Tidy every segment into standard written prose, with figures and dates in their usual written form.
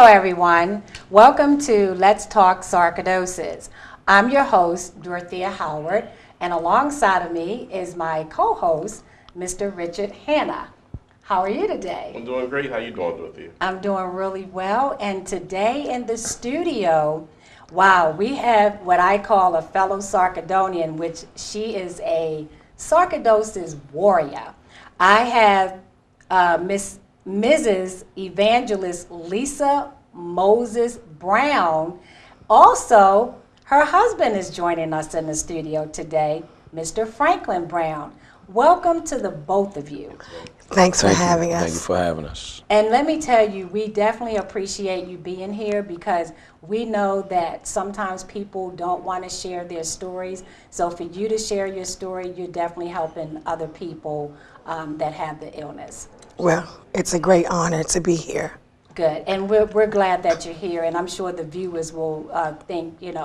Hello, everyone. Welcome to Let's Talk Sarcoidosis. I'm your host, Dorothea Howard, and alongside of me is my co-host, Mr. Richard Hanna. How are you today? I'm doing great. How you doing, Dorothea? I'm doing really well, and today in the studio, wow, we have what I call a fellow Sarcoidonian, which she is a Sarcoidosis Warrior. I have Mrs. Evangelist Lisa Moses Brown. Also, her husband is joining us in the studio today, Mr. Franklin Brown. Welcome to the both of you. Thanks for having us. Thank you for having us. And let me tell you, we definitely appreciate you being here because we know that sometimes people don't want to share their stories. So for you to share your story, you're definitely helping other people that have the illness. Well, it's a great honor to be here. Good, and we're glad that you're here, and I'm sure the viewers will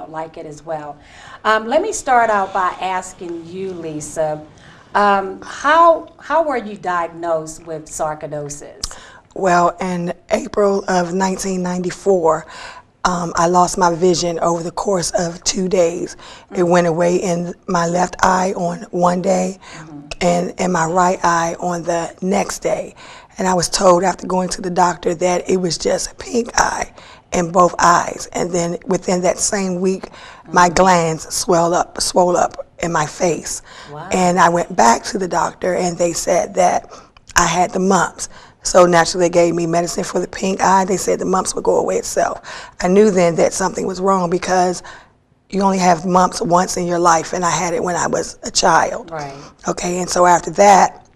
like it as well. Let me start out by asking you, Lisa, how were you diagnosed with sarcoidosis? Well, in April of 1994, I lost my vision over the course of 2 days. It went away in my left eye on one day and in my right eye on the next day. And I was told after going to the doctor that it was just a pink eye in both eyes. And then within that same week, my glands swelled up in my face. Wow. And I went back to the doctor and they said that I had the mumps. So naturally they gave me medicine for the pink eye. They said the mumps would go away itself. I knew then that something was wrong because you only have mumps once in your life, and I had it when I was a child. Right. Okay, and so after that,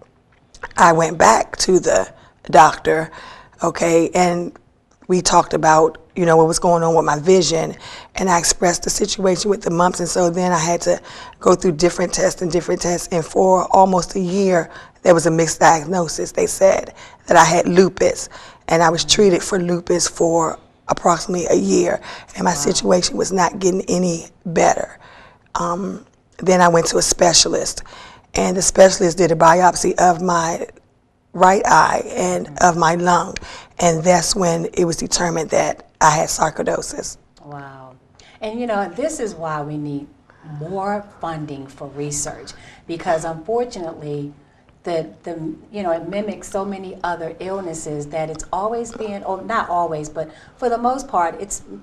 I went back to the doctor, okay, and we talked about, what was going on with my vision, and I expressed the situation with the mumps, and so then I had to go through different tests, and for almost a year, there was a mixed diagnosis. They said that I had lupus, and I was treated for lupus for approximately a year, and my situation was not getting any better. Then I went to a specialist, and the specialist did a biopsy of my right eye and of my lung, and that's when it was determined that I had sarcoidosis. Wow. And this is why we need more funding for research, because unfortunately it mimics so many other illnesses that it's always being, or not always, but for the most part,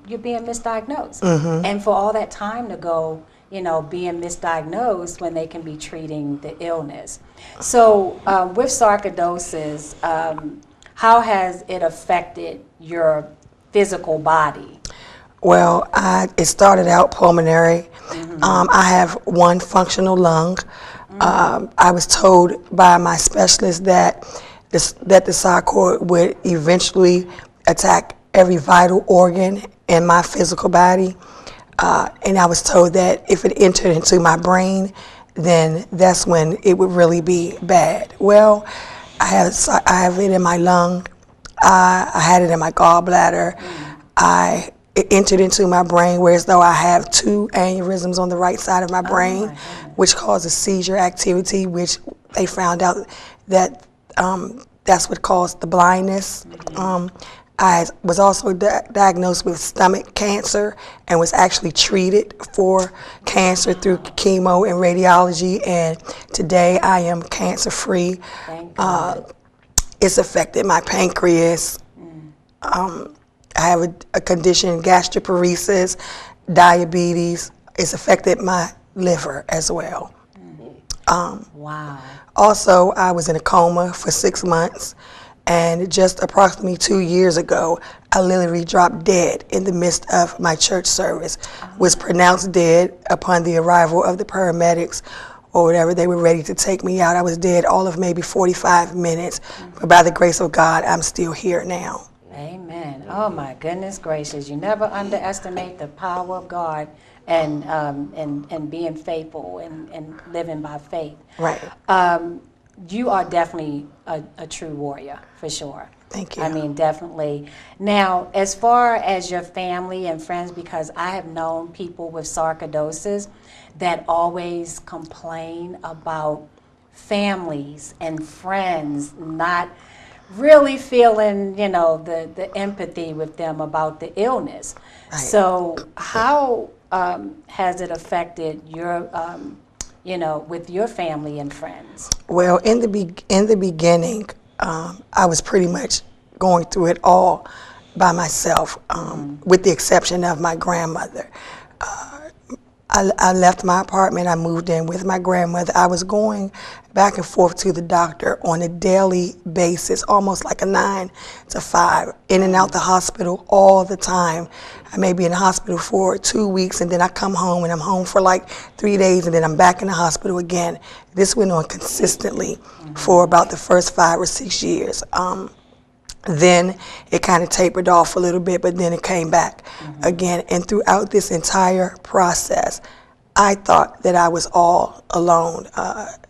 you're being misdiagnosed. And for all that time to go, being misdiagnosed when they can be treating the illness. So with sarcoidosis, how has it affected your physical body? Well, it started out pulmonary. I have one functional lung. I was told by my specialist that the sarcoid would eventually attack every vital organ in my physical body. And I was told that if it entered into my brain, then that's when it would really be bad. Well, I have it in my lung. I had it in my gallbladder. It entered into my brain, whereas though I have 2 aneurysms on the right side of my brain, which causes seizure activity, which they found out that that's what caused the blindness. I was also diagnosed with stomach cancer and was actually treated for cancer through chemo and radiology, and today I am cancer-free. It's affected my pancreas. I have a condition, gastroparesis, diabetes. It's affected my liver as well. Wow. Also, I was in a coma for 6 months, and just approximately 2 years ago, I literally dropped dead in the midst of my church service. Was pronounced dead upon the arrival of the paramedics or whatever. They were ready to take me out. I was dead all of maybe 45 minutes, but by the grace of God, I'm still here now. Amen. Oh my goodness gracious! You never underestimate the power of God and being faithful and living by faith. Right. You are definitely a true warrior for sure. Thank you. I mean, definitely. Now, as far as your family and friends, because I have known people with sarcoidosis that always complain about families and friends not really feeling, you know, the empathy with them about the illness. Right. So how has it affected your, you know, with your family and friends? Well, in the beginning, I was pretty much going through it all by myself, with the exception of my grandmother. I left my apartment, I moved in with my grandmother. I was going back and forth to the doctor on a daily basis, almost like a 9 to 5, in and out the hospital all the time. I may be in the hospital for 2 weeks, and then I come home, and I'm home for like 3 days, and then I'm back in the hospital again. This went on consistently for about the first 5 or 6 years. Then it kind of tapered off a little bit, but then it came back again. And throughout this entire process, I thought that I was all alone.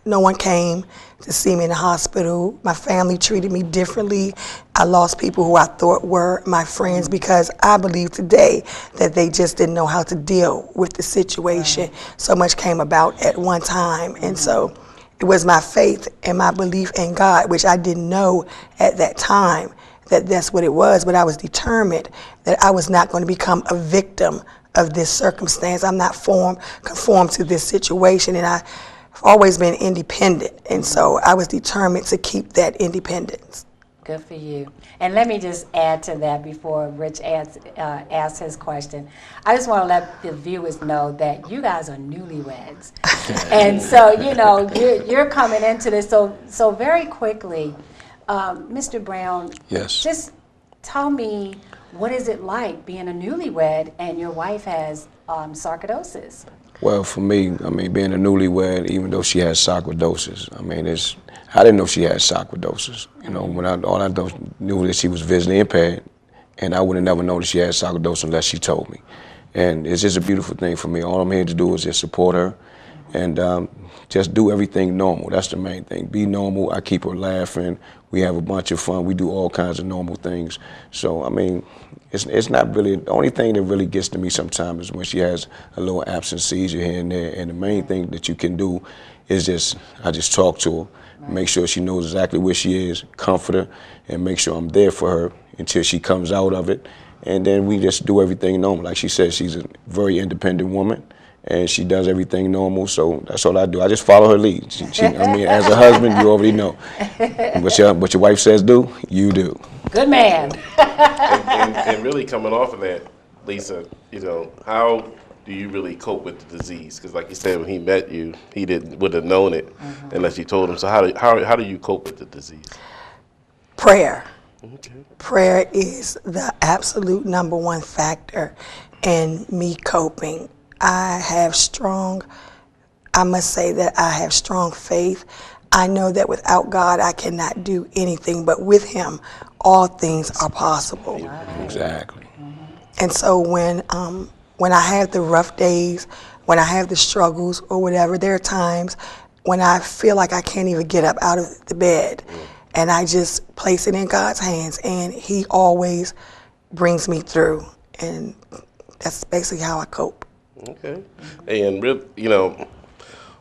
No one came to see me in the hospital. My family treated me differently. I lost people who I thought were my friends because I believe today that they just didn't know how to deal with the situation. So much came about at one time. And so it was my faith and my belief in God, which I didn't know at that time that that's what it was, but I was determined that I was not going to become a victim of this circumstance. I'm not conformed to this situation, and I've always been independent, and so I was determined to keep that independence. Good for you. And let me just add to that before Rich asks his question. I just want to let the viewers know that you guys are newlyweds. And so, you know, you're coming into this. So very quickly, Mr. Brown, Yes. just tell me, what is it like being a newlywed and your wife has sarcoidosis? Well, for me, I mean, being a newlywed, even though she has sarcoidosis, I mean, I didn't know she had sarcoidosis. You know, all I knew that she was visually impaired, and I would have never known that she had sarcoidosis unless she told me. And it's just a beautiful thing for me. All I'm here to do is just support her and just do everything normal. That's the main thing. Be normal. I keep her laughing. We have a bunch of fun. We do all kinds of normal things. So, I mean, it's not really, the only thing that really gets to me sometimes is when she has a little absent seizure here and there. And the main thing that you can do is I just talk to her, make sure she knows exactly where she is, comfort her, and make sure I'm there for her until she comes out of it. And then we just do everything normal. Like she said, she's a very independent woman, and she does everything normal, so that's all I do. I just follow her lead. I mean, as a husband, you already know. What your wife says do, you do. Good man. And really coming off of that, Lisa, you know, how do you really cope with the disease? Because like you said, when he met you, he would have known it unless you told him. So how do you cope with the disease? Prayer. Okay. Prayer is the absolute #1 factor in me coping. I must say that I have strong faith. I know that without God, I cannot do anything, but with Him, all things are possible. Exactly. And so when I have the rough days, when I have the struggles or whatever, there are times when I feel like I can't even get up out of the bed, and I just place it in God's hands, and He always brings me through, and that's basically how I cope. Okay. And, you know,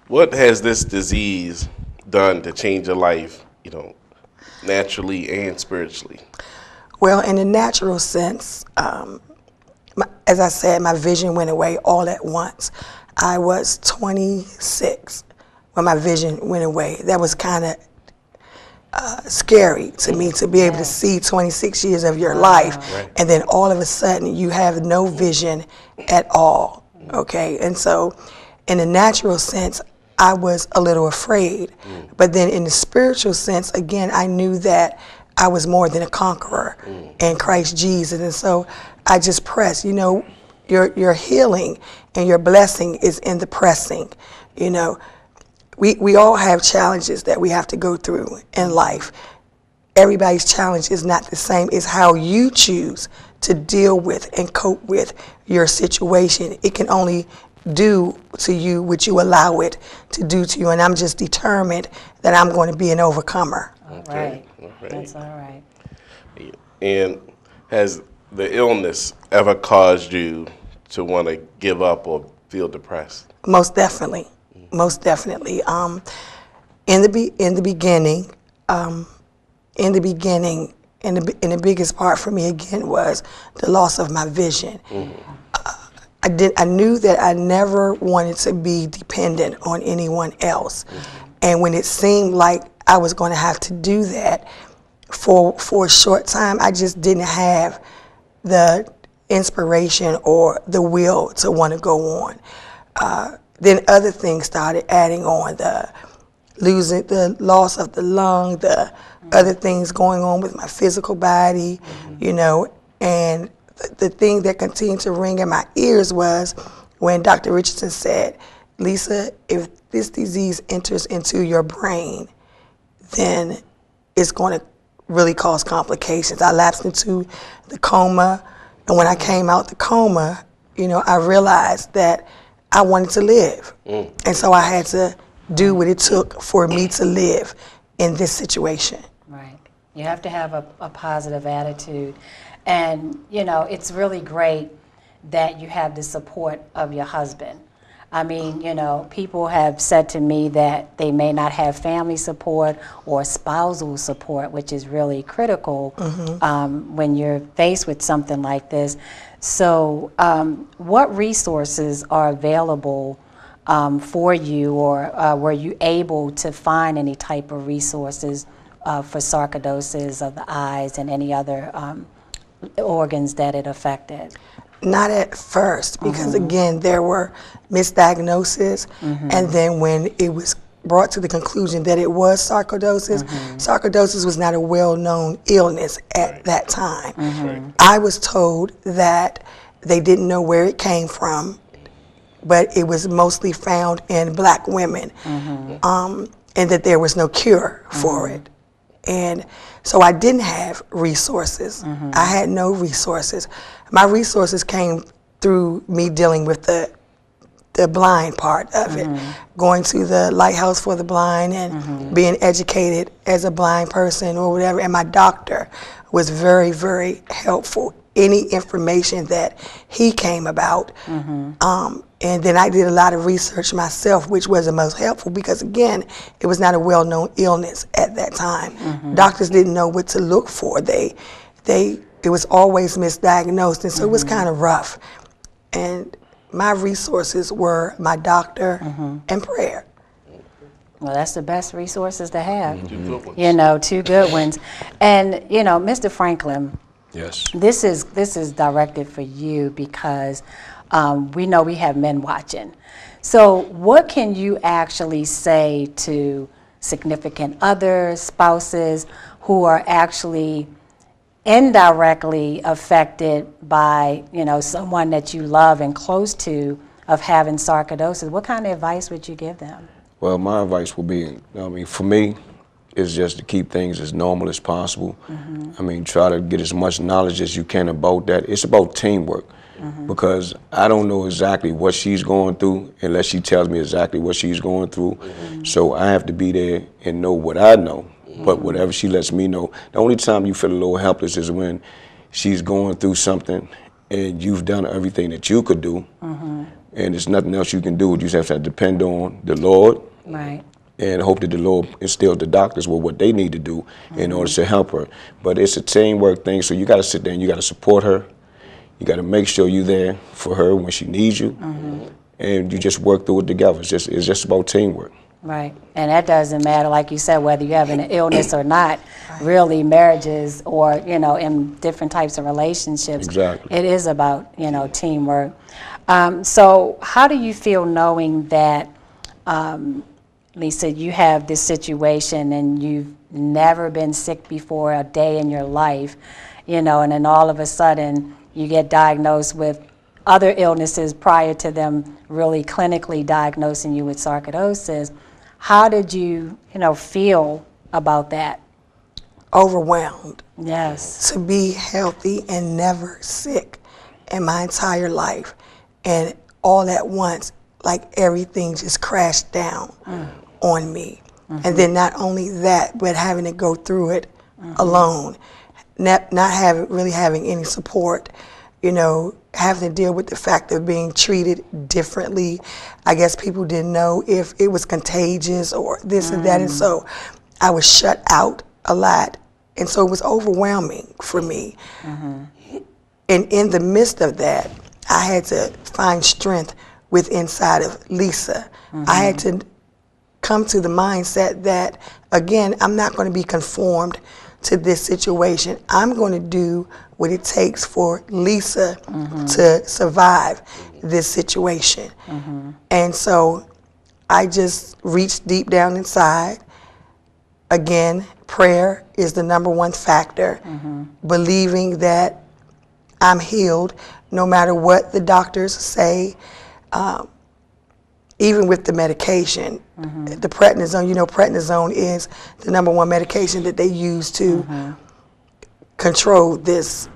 what has this disease done to change your life, you know, naturally and spiritually? Well, in a natural sense, as I said, my vision went away all at once. I was 26 when my vision went away. That was kind of scary to me, to be able to see 26 years of your life, and then all of a sudden you have no vision at all. Okay, and so in a natural sense, I was a little afraid, but then in the spiritual sense, again, I knew that I was more than a conqueror in Christ Jesus, and so I just pressed. You know, your healing and your blessing is in the pressing. You know, we all have challenges that we have to go through in life. Everybody's challenge is not the same. It's how you choose to deal with and cope with your situation. It can only do to you what you allow it to do to you, and I'm just determined that I'm going to be an overcomer. All right. That's all right. And has the illness ever caused you to want to give up or feel depressed? Most definitely. Most definitely. In the beginning, in the beginning, and the biggest part for me again was the loss of my vision. I knew that I never wanted to be dependent on anyone else. And when it seemed like I was going to have to do that for a short time, I just didn't have the inspiration or the will to want to go on. Then other things started adding on, the loss of the lung, the other things going on with my physical body, you know, and the thing that continued to ring in my ears was when Dr. Richardson said, Lisa, if this disease enters into your brain, then it's going to really cause complications. I lapsed into the coma, and when I came out the coma, you know, I realized that I wanted to live. And so I had to do what it took for me to live in this situation. Right. You have to have a positive attitude. And, you know, it's really great that you have the support of your husband. I mean, you know, people have said to me that they may not have family support or spousal support, which is really critical when you're faced with something like this. So what resources are available for you, or were you able to find any type of resources for sarcoidosis of the eyes and any other organs that it affected? Not at first, because again, there were misdiagnoses, and then when it was brought to the conclusion that it was sarcoidosis, sarcoidosis was not a well-known illness at that time. I was told that they didn't know where it came from, but it was mostly found in black women, and that there was no cure for it. And so I didn't have resources. I had no resources. My resources came through me dealing with the blind part of it, going to the Lighthouse for the Blind and being educated as a blind person or whatever. And my doctor was very, very helpful. Any information that he came about. And then I did a lot of research myself, which was the most helpful because, again, it was not a well-known illness at that time. Doctors didn't know what to look for. It was always misdiagnosed, and so it was kind of rough. And my resources were my doctor and prayer. Well, that's the best resources to have. You know, two good ones. And, you know, Mr. Franklin, Yes. this is directed for you because we know we have men watching. So what can you actually say to significant others, spouses, who are actually indirectly affected by, you know, someone that you love and close to of having sarcoidosis? What kind of advice would you give them? Well, my advice would be, I mean, for me, is just to keep things as normal as possible. I mean, try to get as much knowledge as you can about that. It's about teamwork, because I don't know exactly what she's going through unless she tells me exactly what she's going through. So I have to be there and know what I know. But whatever she lets me know, the only time you feel a little helpless is when she's going through something and you've done everything that you could do, and there's nothing else you can do. You just have to depend on the Lord. Right. And hope that the Lord instills the doctors with what they need to do in order to help her. But it's a teamwork thing, so you got to sit there and you got to support her. You got to make sure you're there for her when she needs you, and you just work through it together. It's just about teamwork. Right, and that doesn't matter, like you said, whether you have an illness or not. Really, marriages or, you know, in different types of relationships, Exactly. it is about, you know, teamwork. So how do you feel knowing that, Lisa, you have this situation and you've never been sick before a day in your life, you know, and then all of a sudden you get diagnosed with other illnesses prior to them really clinically diagnosing you with sarcoidosis? How did you, you know, feel about that? Overwhelmed. Yes. To be healthy and never sick in my entire life, and all at once, like everything just crashed down on me. And then not only that, but having to go through it alone, not having any support, you know, having to deal with the fact of being treated differently. I guess people didn't know if it was contagious or this and that, and so I was shut out a lot And so it was overwhelming for me. And in the midst of that, I had to find strength inside of Lisa. I had to come to the mindset that, again, I'm not going to be conformed to this situation. I'm going to do what it takes for Lisa to survive this situation. And so I just reached deep down inside. Again, prayer is the #1 factor. Believing that I'm healed no matter what the doctors say. Even with the medication, the prednisone, prednisone is the #1 medication that they use to control this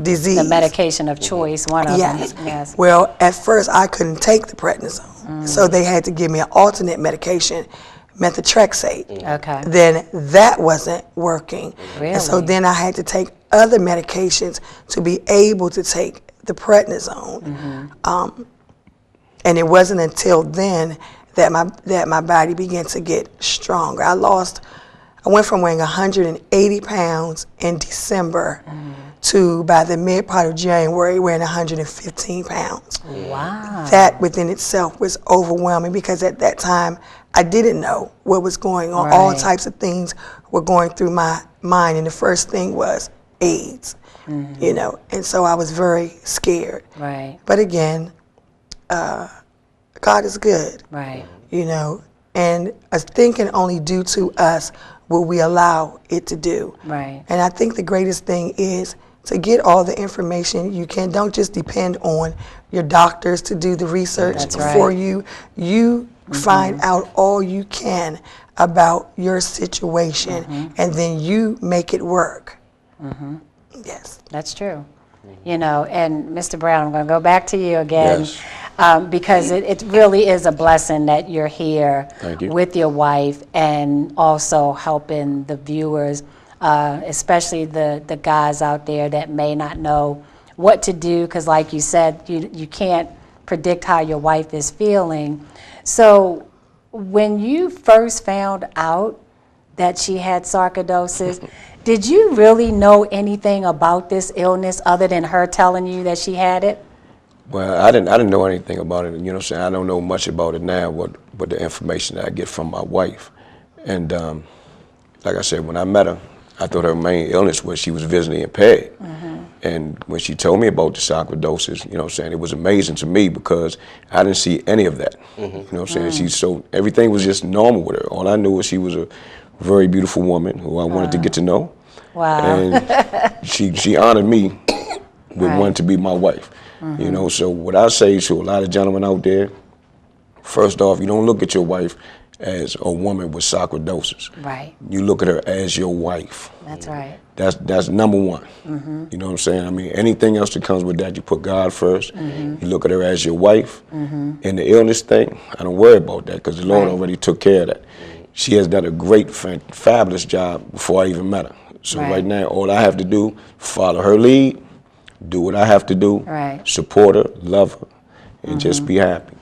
disease. The medication of choice, one of them. Yes. Well, at first I couldn't take the prednisone, so they had to give me an alternate medication, methotrexate. Okay. Then that wasn't working. Really? And so then I had to take other medications to be able to take the prednisone. And it wasn't until then that my body began to get stronger. I went from weighing 180 pounds in December to, by the mid part of January, weighing 115 pounds. Wow. That within itself was overwhelming, because at that time I didn't know what was going on. All types of things were going through my mind, and the first thing was AIDS, and so I was very scared. Right. But again, God is good. Right. And a thing can only do to us what we allow it to do. Right. And I think the greatest thing is to get all the information you can. Don't just depend on your doctors to do the research for you. You find out all you can about your situation, and then you make it work. Yes. That's true. And Mr. Brown, I'm going to go back to you again. Yes. Because it really is a blessing that you're here with your wife, and also helping the viewers, especially the guys out there that may not know what to do, because like you said, you can't predict how your wife is feeling. So when you first found out that she had sarcoidosis, did you really know anything about this illness other than her telling you that she had it? Well, I didn't know anything about it. I don't know much about it now, but the information that I get from my wife. And like I said, when I met her, I thought her main illness was she was visually impaired. And when she told me about the sarcoidosis, it was amazing to me, because I didn't see any of that. Everything was just normal with her. All I knew was she was a very beautiful woman who I wanted to get to know. Wow. And she honored me with wanting to be my wife. So what I say to a lot of gentlemen out there, first off, you don't look at your wife as a woman with sarcoidosis. Right. You look at her as your wife. That's right. That's #1. You know what I'm saying? I mean, anything else that comes with that, you put God first. You look at her as your wife. And the illness thing, I don't worry about that, because the Lord already took care of that. She has done a great, fabulous job before I even met her. So right now, all I have to do, follow her lead, do what I have to do, support her, love her, and just be happy.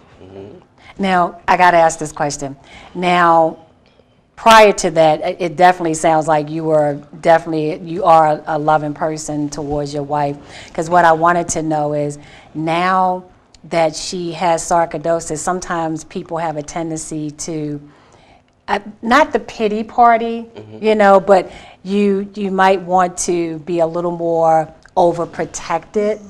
Now, I got to ask this question. Now, prior to that, it definitely sounds like you are a loving person towards your wife. Because what I wanted to know is, now that she has sarcoidosis, sometimes people have a tendency to, not the pity party, but you might want to be a little more overprotected,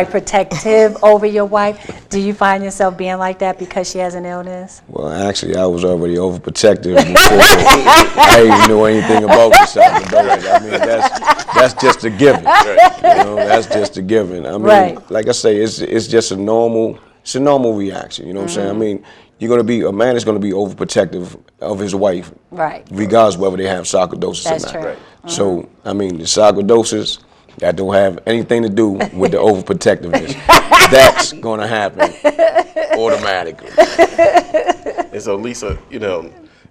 protective over your wife. Do you find yourself being like that because she has an illness? Well, actually, I was already overprotective before I even knew anything about the sarcoidosis. I mean, that's just a given. That's just a given. I mean, like I say, it's just a normal reaction. You know what I'm saying? I mean, a man is gonna be overprotective of his wife, regardless whether they have sarcoidosis or not. That's true. So, I mean, the sarcoidosis, that don't have anything to do with the overprotectiveness. That's going to happen automatically. And so, Lisa,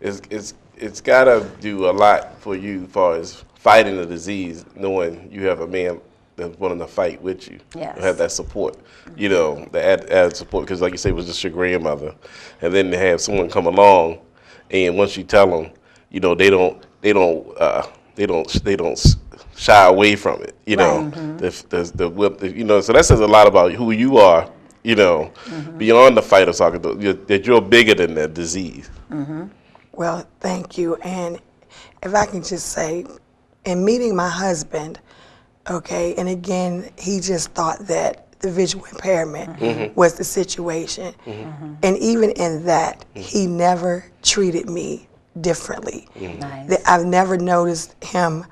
it's got to do a lot for you as far as fighting the disease, knowing you have a man that's willing to fight with you. Yes. Have that support, the added support, because like you say, it was just your grandmother. And then to have someone come along, and once you tell them, they don't they don't shy away from it. You know, you know. So that says a lot about who you are. You know, beyond the fight of sarcoidosis, that you're bigger than that disease. Well, thank you. And if I can just say, in meeting my husband, okay, and again, he just thought that the visual impairment was the situation. And even in that, he never treated me differently. Nice. I've never noticed him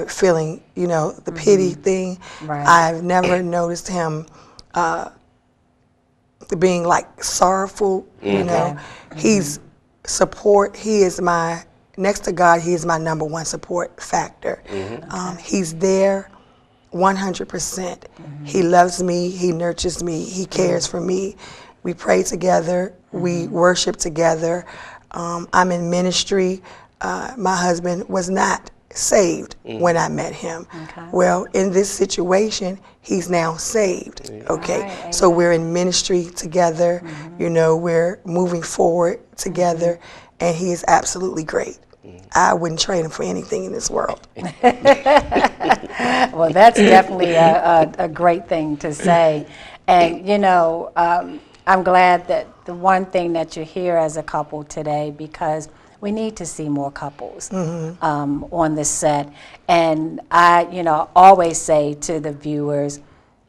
feeling, you know, the pity thing. Right. I've never noticed him being like sorrowful, you know. He's support. He is my, next to God, he is my number one support factor. He's there 100%. He loves me, he nurtures me, he cares for me. We pray together, we worship together. I'm in ministry. My husband was not saved when I met him. Well, in this situation, he's now saved, okay? Right, so we're in ministry together, you know, we're moving forward together, and he is absolutely great. I wouldn't trade him for anything in this world. Well, that's definitely a great thing to say. And, you know, I'm glad that the one thing that you're here as a couple today, because we need to see more couples on the set. And I, you know, always say to the viewers,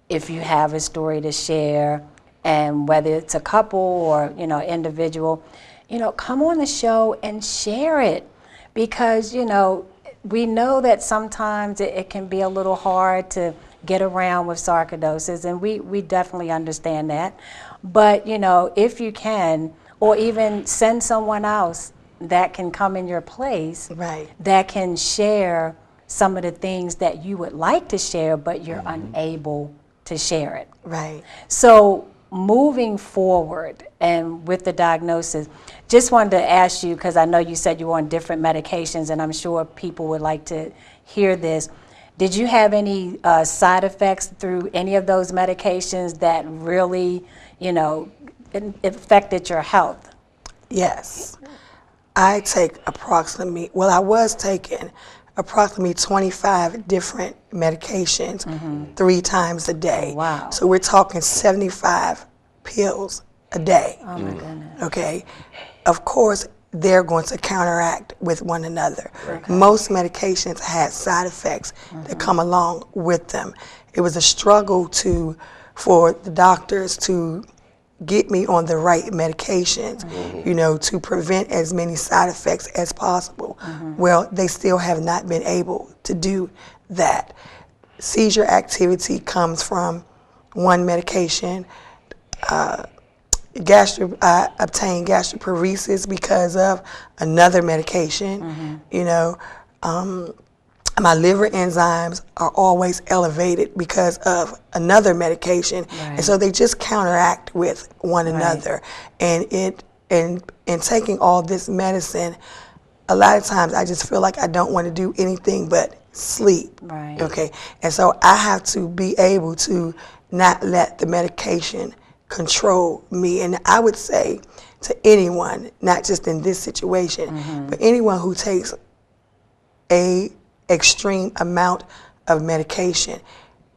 if you have a story to share, and whether it's a couple or, you know, individual, you know, come on the show and share it. Because, you know, we know that sometimes it can be a little hard to get around with sarcoidosis, and we definitely understand that. But, you know, if you can, or even send someone else that can come in your place, Right. that can share some of the things that you would like to share, but you're unable to share it. Right. So moving forward and with the diagnosis, just wanted to ask you, because I know you said you were on different medications, and I'm sure people would like to hear this. Did you have any side effects through any of those medications that really, you know, affected your health? Yes. I take approximately, well, I was taking approximately 25 different medications 3 times a day. Wow. So we're talking 75 pills a day. Oh my goodness. Okay. Of course, they're going to counteract with one another. Most medications had side effects that come along with them. It was a struggle for the doctors to get me on the right medications, you know, to prevent as many side effects as possible. Well, they still have not been able to do that. Seizure activity comes from one medication. I obtained gastroparesis because of another medication. You know, my liver enzymes are always elevated because of another medication, and so they just counteract with one another. And in taking all this medicine, a lot of times I just feel like I don't want to do anything but sleep. Right. Okay, and so I have to be able to not let the medication control me. And I would say to anyone, not just in this situation, but anyone who takes a extreme amount of medication,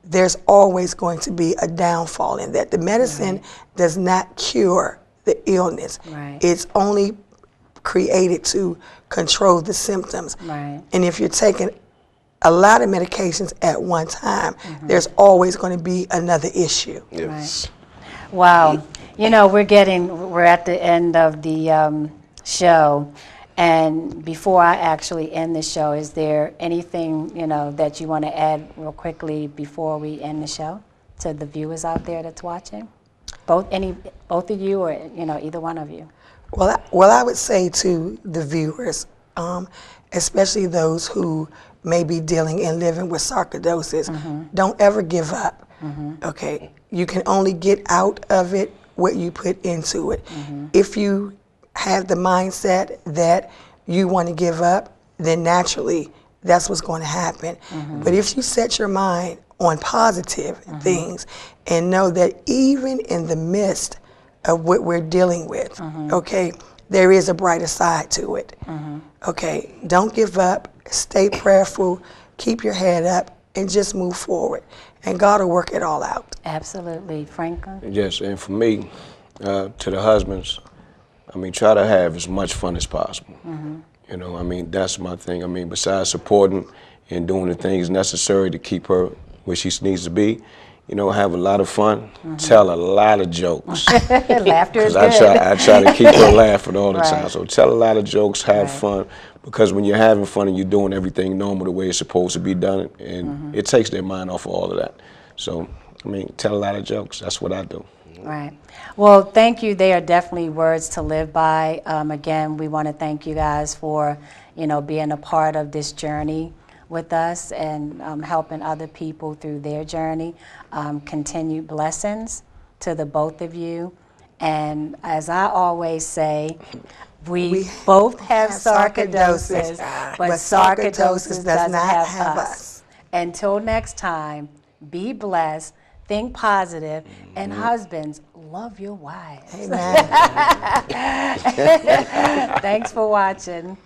there's always going to be a downfall in that. The medicine does not cure the illness. It's only created to control the symptoms. And if you're taking a lot of medications at one time, there's always going to be another issue. Yes. Wow. You know, we're at the end of the show. And before I actually end the show, is there anything, you know, that you want to add real quickly before we end the show to the viewers out there that's watching? Both of you, or, you know, either one of you? Well, I would say to the viewers, especially those who may be dealing and living with sarcoidosis, don't ever give up. Okay, you can only get out of it what you put into it. If you have the mindset that you want to give up, then naturally that's what's going to happen. But if you set your mind on positive things and know that even in the midst of what we're dealing with, okay, there is a brighter side to it. Okay, don't give up, stay prayerful, keep your head up, and just move forward. And God will work it all out. Absolutely. Franklin? Yes, and for me, to the husbands, I mean, try to have as much fun as possible. You know, I mean, that's my thing. I mean, besides supporting and doing the things necessary to keep her where she needs to be, you know, have a lot of fun, tell a lot of jokes. Laughter is good. I try to keep her laughing all the time. Right. So tell a lot of jokes, have fun, because when you're having fun and you're doing everything normal the way it's supposed to be done, and it takes their mind off of all of that. So, I mean, tell a lot of jokes. That's what I do. Right. Well, thank you. They are definitely words to live by. Again, we want to thank you guys for, you know, being a part of this journey with us and helping other people through their journey. Continued blessings to the both of you. And as I always say, we both have sarcoidosis, but sarcoidosis does not have us. Until next time, be blessed, think positive, and husbands, love your wives. Amen. Thanks for watching.